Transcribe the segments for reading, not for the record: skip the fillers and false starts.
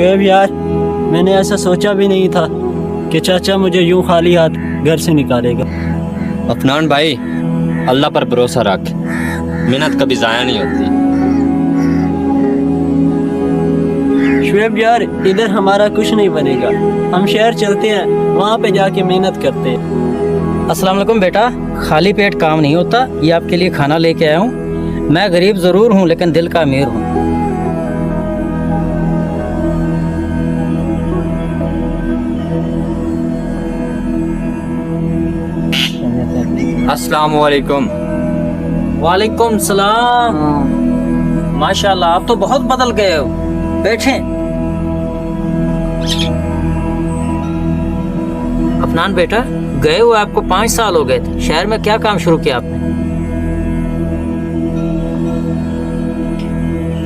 शुएब यार, मैंने ऐसा सोचा भी नहीं था कि चाचा मुझे यूं खाली हाथ घर से निकालेगा। अफनान भाई, अल्लाह पर भरोसा रख, मेहनत कभी ज़ाया नहीं होती। शुएब यार, इधर हमारा कुछ नहीं बनेगा, हम शहर चलते हैं, वहाँ पे जाके मेहनत करते हैं। अस्सलाम वालेकुम बेटा, खाली पेट काम नहीं होता। ये आपके लिए खाना लेके आया हूँ। मैं गरीब ज़रूर हूँ लेकिन दिल का अमीर हूँ। अस्सलामु अलैकुम। वालेकुम सलाम। माशाल्लाह, आप तो बहुत बदल गए हो। बैठे। अफनान बेटा, गए हुए आपको 5 साल हो गए थे। शहर में क्या काम शुरू किया आपने?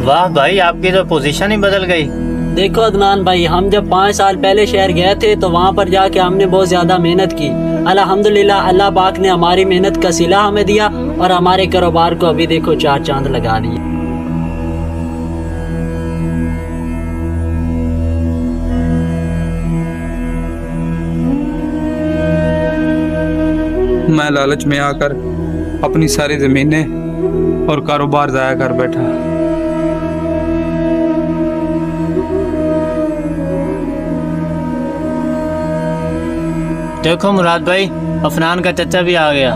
वाह भाई, आपकी तो पोजीशन ही बदल गई। देखो अदनान भाई, हम जब 5 साल पहले शहर गए थे तो वहाँ पर जाके हमने बहुत ज़्यादा मेहनत की। अल्हम्दुलिल्लाह, अल्लाह पाक ने हमारी मेहनत का सिला हमें दिया और हमारे कारोबार को अभी देखो 4 चांद लगा दिए। मैं लालच में आकर अपनी सारी ज़मीनें और कारोबार ज़ाया कर बैठा। देखो मुराद भाई, अफनान का चचा भी आ गया।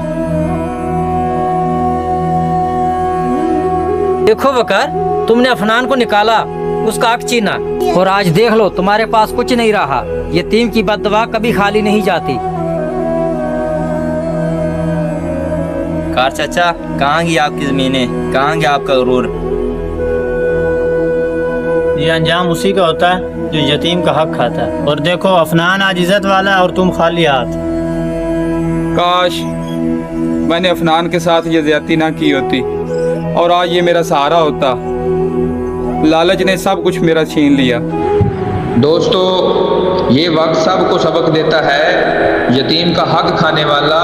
देखो वकार, तुमने अफनान को निकाला, उसका हक छीना, और आज देख लो तुम्हारे पास कुछ नहीं रहा। यतीम की बददुआ कभी खाली नहीं जाती। कार चाचा, कहाँ गई आपकी ज़मीनें, कहाँ गया आपका गुरूर? ये अंजाम उसी का होता है जो यतीम का हक खाता है। और देखो, अफनान आज इज्जत वाला है और तुम खाली हाथ। काश मैंने अफनान के साथ ये ज्यादती ना की होती और आज ये मेरा सहारा होता। लालच ने सब कुछ मेरा छीन लिया। दोस्तों, ये वक्त सबको सबक देता है, यतीम का हक खाने वाला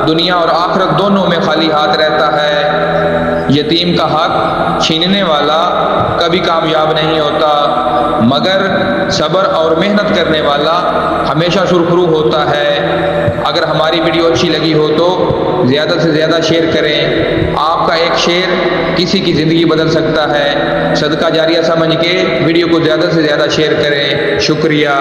दुनिया और आखिरत दोनों में खाली हाथ रहता है। यतीम का हक छीनने वाला कभी कामयाब नहीं होता, मगर सब्र और मेहनत करने वाला हमेशा सुरखरू होता है। अगर हमारी वीडियो अच्छी लगी हो तो ज़्यादा से ज़्यादा शेयर करें। आपका एक शेयर किसी की ज़िंदगी बदल सकता है। सदका जारिया समझ के वीडियो को ज़्यादा से ज़्यादा शेयर करें। शुक्रिया।